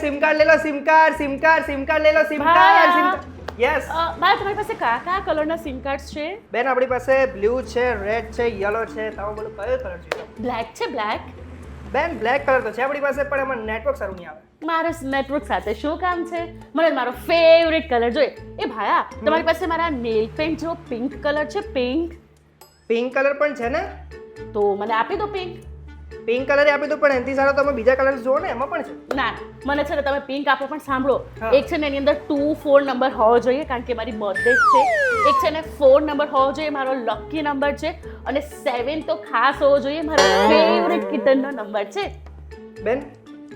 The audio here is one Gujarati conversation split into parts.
સિમ કાર્ડ લે લો, સિમ કાર્ડ લે લો, સિમ કાર્ડ. યસ બા, તમારી પાસે કયા કયા કલરના સિમ કાર્ડ્સ છે? બેન, આપણી પાસે બ્લુ છે, રેડ છે, યલો છે. તમે બોલો કયો કલર જોઈએ? બ્લેક છે, બ્લેક? બેન, બ્લેક કલર તો છે આપણી પાસે, પણ એમાં નેટવર્ક સારું નહીં આવે. મારે નેટવર્ક સાથે શું કામ છે? મને મારો ફેવરેટ કલર જોઈએ. એ ભાયા, તમારી પાસે મારા નેલ પેન્ટ જેવો પિંક કલર છે? પિંક કલર પણ છે ને? તો મને આપી દો પિંક. પિંક કલર આપી દો, પણ એનાથી સારો તમે બીજા કલર જુઓ ને, એમાં પણ છે. ના, મને છે ને તમે પિંક આપો, પણ સાંભળો, હા. એક છે ને એની અંદર 2 4 નંબર હોવો જોઈએ, કારણ કે મારી બર્થડે છે. એક છે ને 4 નંબર હોવો જોઈએ, મારો લકી નંબર છે. અને 7 તો ખાસ હોવો જોઈએ, મારો ફેવરેટ કિટનનો નંબર છે. બેન,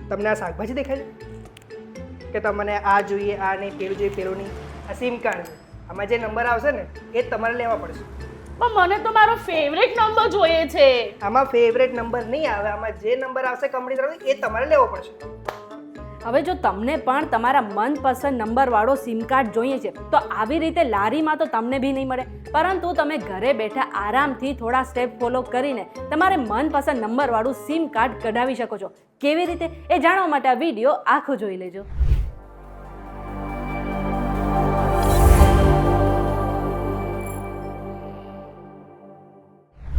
તમને આ શાકભાજી દેખાય છે કે તમને આ જોઈએ, આ નહીં, પેલું જોઈએ, પેલું નહીં? આ સિમ કાર્ડ છે. આમાં જે નંબર આવશે ને એ જ તમારે લેવા પડશે. પણ મને તો મારો ફેવરેટ નંબર જોઈએ છે. આમાં ફેવરેટ નંબર નહીં આવે, આમાં જે નંબર આવશે કંપની તરફથી એ તમારે લેવો પડશે. હવે જો તમને પણ તમારા મનપસંદ નંબરવાળો સિમ કાર્ડ જોઈએ છે તો આવી રીતે લારીમાં તો તમને બી નહીં મળે, પરંતુ તમે ઘરે બેઠા આરામથી થોડા સ્ટેપ ફોલો કરીને તમારે મનપસંદ નંબરવાળું સિમ કાર્ડ કઢાવી શકો છો. કેવી રીતે એ જાણવા માટે આ વિડીયો આખો જોઈ લેજો.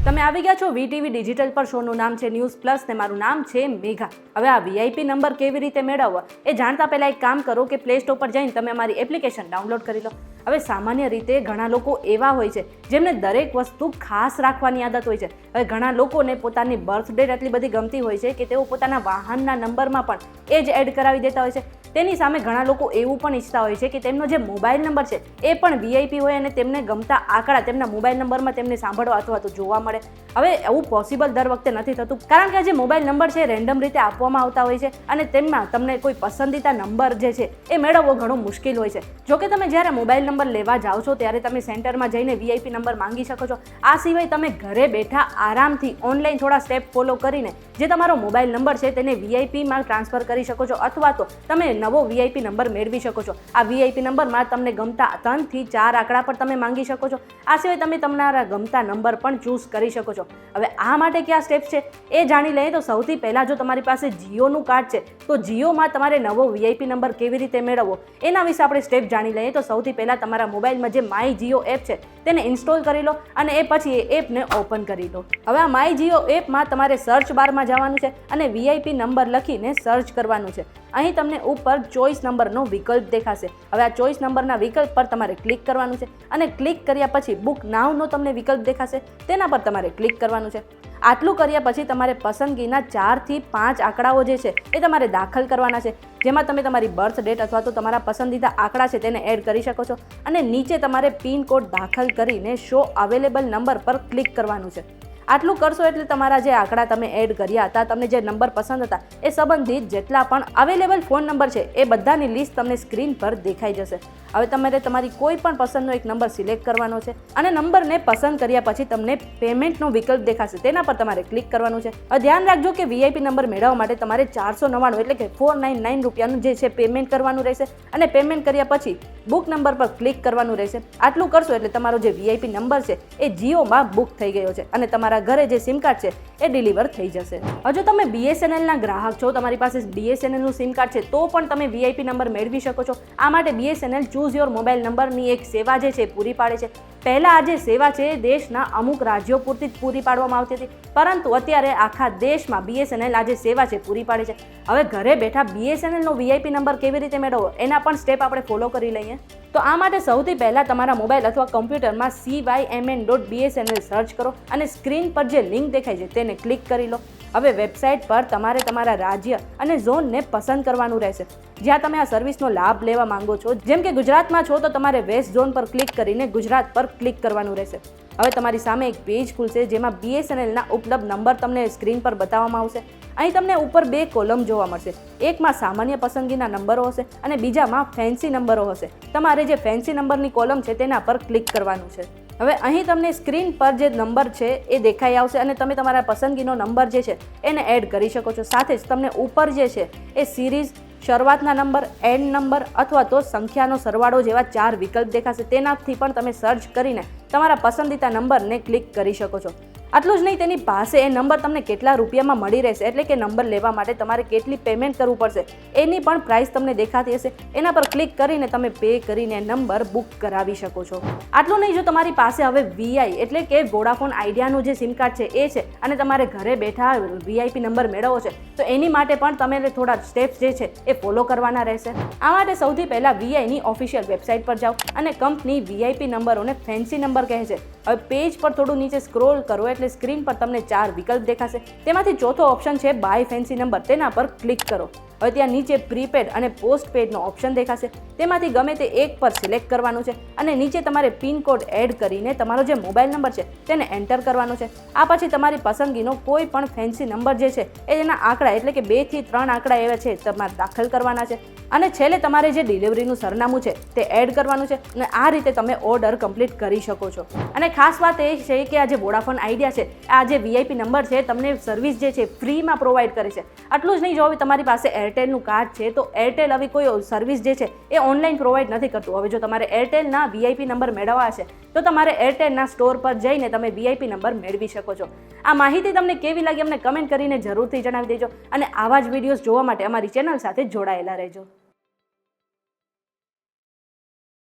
તમે આવી ગયા છો વીટીવી ડિજિટલ પર. શોનું નામ છે ન્યૂઝ પ્લસ ને મારું નામ છે મેઘા. હવે આ વીઆઈપી નંબર કેવી રીતે મેળવવા એ જાણતા પહેલા એક કામ કરો કે પ્લે સ્ટોર પર જઈને તમે અમારી એપ્લિકેશન ડાઉનલોડ કરી લો. હવે સામાન્ય રીતે ઘણા લોકો એવા હોય છે જેમને દરેક વસ્તુ ખાસ રાખવાની આદત હોય છે. હવે ઘણા લોકોને પોતાની બર્થ ડેટ એટલી બધી ગમતી હોય છે કે તેઓ પોતાના વાહનના નંબરમાં પણ એ જ એડ કરાવી દેતા હોય છે. તેની સામે ઘણા લોકો એવું પણ ઈચ્છતા હોય છે કે તેમનો જે મોબાઈલ નંબર છે એ પણ વીઆઈપી હોય અને તેમને ગમતા આંકડા તેમના મોબાઈલ નંબરમાં તેમને સાંભળવા અથવા તો જોવા મળે. હવે એવું પોસિબલ દર વખતે નથી થતું, કારણ કે જે મોબાઈલ નંબર છે રેન્ડમ રીતે આપવામાં આવતા હોય છે અને તેમાં તમને કોઈ પસંદીદા નંબર જે છે એ મેળવવો ઘણો મુશ્કેલ હોય છે. જોકે તમે જ્યારે મોબાઈલ નંબર લેવા જાઓ છો ત્યારે તમે સેન્ટરમાં જઈને વીઆઈપી નંબર માંગી શકો છો. આ સિવાય તમે ઘરે બેઠા આરામથી ઓનલાઈન થોડા સ્ટેપ ફોલો કરીને જે તમારો મોબાઈલ નંબર છે તેને વીઆઈપીમાં ટ્રાન્સફર કરી શકો છો, અથવા તો તમે નવો વીઆઈપી નંબર મેળવી શકો છો. આ વીઆઈપી નંબરમાં તમને ગમતા 3 થી 4 આંકડા પર તમે માંગી શકો છો. આ સિવાય તમે તમારા ગમતા નંબર પણ ચૂઝ કરી શકો છો. હવે આ માટે કયા સ્ટેપ્સ છે એ જાણી લઈએ તો સૌથી પહેલાં જો તમારી પાસે જીઓનું કાર્ડ છે તો જીઓમાં તમારે નવો વીઆઈપી નંબર કેવી રીતે મેળવવો એના વિશે આપણે સ્ટેપ જાણી લઈએ. તો સૌથી પહેલાં તમારા મોબાઈલમાં જે માય જીઓ એપ છે તેને ઇન્સ્ટોલ કરી લો અને એ પછી એ એપને ઓપન કરી લો. હવે આ માય જીઓ એપમાં તમારે સર્ચ બારમાં જવાનું છે અને વીઆઈપી નંબર લખીને સર્ચ કરવાનું છે. અહીં તમને ઉપર ચોઇસ નંબરનો વિકલ્પ દેખાશે. હવે આ ચોઇસ નંબરના વિકલ્પ પર તમારે ક્લિક કરવાનું છે અને ક્લિક કર્યા પછી બુક નાવનો તમને વિકલ્પ દેખાશે, તેના પર તમારે ક્લિક કરવાનું છે. આટલું કર્યા પછી તમારે પસંદગીના 4 થી 5 આંકડાઓ જે છે એ તમારે દાખલ કરવાના છે, જેમાં તમે તમારી બર્થ ડેટ અથવા તો તમારા પસંદીદા આંકડા છે તેને એડ કરી શકો છો. અને નીચે તમારે પિન કોડ દાખલ કરીને શો અવેલેબલ નંબર પર ક્લિક કરવાનું છે. આટલું કરશો એટલે તમારા જે આંકડા તમે એડ કર્યા હતા, તમને જે નંબર પસંદ હતા એ સંબંધિત જેટલા પણ અવેલેબલ ફોન નંબર છે એ બધાની લિસ્ટ તમને સ્ક્રીન પર દેખાઈ જશે. હવે તમારે તમારી કોઈ પણ પસંદનો એક નંબર સિલેક્ટ કરવાનો છે અને નંબરને પસંદ કર્યા પછી તમને પેમેન્ટનો વિકલ્પ દેખાશે, તેના પર તમારે ક્લિક કરવાનું છે. હવે ધ્યાન રાખજો કે વીઆઈપી નંબર મેળવવા માટે તમારે 499 એટલે કે 499 રૂપિયાનું જે છે પેમેન્ટ કરવાનું રહેશે અને પેમેન્ટ કર્યા પછી બુક નંબર પર ક્લિક કરવાનું રહેશે. આટલું કરશો એટલે તમારો જે વીઆઈપી નંબર છે એ જીઓમાં બુક થઈ ગયો છે અને તમારા ઘરે જે સિમ કાર્ડ છે એ ડિલિવર થઈ જશે. હજુ તમે બીએસએનએલના ગ્રાહક છો, તમારી પાસે બીએસએનએલનું સિમ કાર્ડ છે તો પણ તમે વીઆઈપી નંબર મેળવી શકો છો. આ માટે બીએસએનએલ ચૂઝ યોર મોબાઈલ નંબરની એક સેવા જે છે પૂરી પાડે છે. પહેલાં આ જે સેવા છે એ દેશના અમુક રાજ્યો પૂરતી જ પૂરી પાડવામાં આવતી હતી, પરંતુ અત્યારે આખા દેશમાં બીએસએનએલ આ જે સેવા છે પૂરી પાડે છે. હવે ઘરે બેઠા બીએસએનએલનો વીઆઈપી નંબર કેવી રીતે મેળવવો એના પણ સ્ટેપ આપણે ફોલો કરી લઈએ. તો આ માટે સૌથી પહેલાં તમારા મોબાઈલ અથવા કમ્પ્યુટરમાં cymn.bsnl સર્ચ કરો અને સ્ક્રીન પર જે લિંક દેખાય છે તેને ક્લિક કરી લો. હવે વેબસાઇટ પર તમારે તમારા રાજ્ય અને ઝોનને પસંદ કરવાનું રહેશે જ્યાં તમે આ સર્વિસનો લાભ લેવા માંગો છો. જેમ કે ગુજરાતમાં છો તો તમારે વેસ્ટ ઝોન પર ક્લિક કરીને ગુજરાત પર ક્લિક કરવાનું રહેશે. હવે તમારી સામે એક પેજ ખુલશે જેમાં બીએસએનએલના ઉપલબ્ધ નંબર તમને સ્ક્રીન પર બતાવવામાં આવશે. અહીં તમને ઉપર 2 કોલમ જોવા મળશે. એકમાં સામાન્ય પસંદગીના નંબરો હશે અને બીજામાં ફેન્સી નંબરો હશે. તમારે જે ફેન્સી નંબરની કોલમ છે તેના પર ક્લિક કરવાનું છે. હવે અહીં તમને સ્ક્રીન પર જે નંબર છે એ દેખાઈ આવશે અને તમે તમારા પસંદગીનો નંબર જે છે એને એડ કરી શકો છો. સાથે જ તમને ઉપર જે છે એ સિરીઝ, શરૂઆતના નંબર, એન્ડ નંબર અથવા તો સંખ્યાનો સરવાળો જેવા 4 વિકલ્પ દેખાશે. તેનાથી પણ તમે સર્ચ કરીને તમારા પસંદીતા નંબરને ક્લિક કરી શકો છો. આટલું જ નહીં, તેની પાસે એ નંબર તમને કેટલા રૂપિયામાં મળી રહેશે, એટલે કે નંબર લેવા માટે તમારે કેટલી પેમેન્ટ કરવું પડશે એની પણ પ્રાઇસ તમને દેખાતી હશે. એના પર ક્લિક કરીને તમે પે કરીને નંબર બુક કરાવી શકો છો. આટલું નહીં, જો તમારી પાસે હવે વીઆઈ એટલે કે વોડાફોન આઈડિયાનું જે સિમ કાર્ડ છે એ છે અને તમારે ઘરે બેઠા વીઆઈપી નંબર મેળવવો છે, તો એની માટે પણ તમે થોડા સ્ટેપ્સ જે છે એ ફોલો કરવાના રહેશે. આ માટે સૌથી પહેલાં વીઆઈની ઓફિશિયલ વેબસાઇટ પર જાઓ અને કંપની વીઆઈપી નંબરોને ફેન્સી નંબર કહે છે. હવે પેજ પર થોડું નીચે સ્ક્રોલ કરો એટલે સ્ક્રીન પર તમને 4 વિકલ્પ દેખાશે. તેમાંથી ચોથો ઓપ્શન છે બાય ફેન્સી નંબર, તેના પર ક્લિક કરો. હવે ત્યાં નીચે પ્રીપેડ અને પોસ્ટપેડનો ઓપ્શન દેખાશે, તેમાંથી ગમે તે એક પર સિલેક્ટ કરવાનું છે અને નીચે તમારે પિન કોડ એડ કરીને તમારો જે મોબાઈલ નંબર છે તેને એન્ટર કરવાનો છે. આ પછી તમારી પસંદગીનો કોઈ પણ ફેન્સી નંબર જે છે એના આંકડા એટલે કે 2 થી 3 આંકડા એવા છે તમારે દાખલ કરવાના છે અને છેલ્લે તમારે જે ડિલિવરીનું સરનામું છે તે એડ કરવાનું છે અને આ રીતે તમે ઓર્ડર કમ્પ્લીટ કરી શકો છો. અને ખાસ વાત એ છે કે આ જે વોડાફોન આઈડિયા છે, આ જે વીઆઈપી નંબર છે તમને સર્વિસ જે છે ફ્રીમાં પ્રોવાઈડ કરે છે. આટલું જ નહીં, જો હવે તમારી પાસે એરટેલનું કાર્ડ છે તો એરટેલ આવી કોઈ સર્વિસ જે છે એ ઓનલાઈન પ્રોવાઈડ નથી કરતું. હવે જો તમારે એરટેલના વીઆઈપી નંબર મેળવવા છે તો તમારે એરટેલના સ્ટોર પર જઈને તમે વીઆઈપી નંબર મેળવી શકો છો. આ માહિતી તમને કેવી લાગી અમને કમેન્ટ કરીને જરૂરથી જણાવી દેજો અને આવા જ વિડીયોઝ જોવા માટે અમારી ચેનલ સાથે જોડાયેલા રહેજો.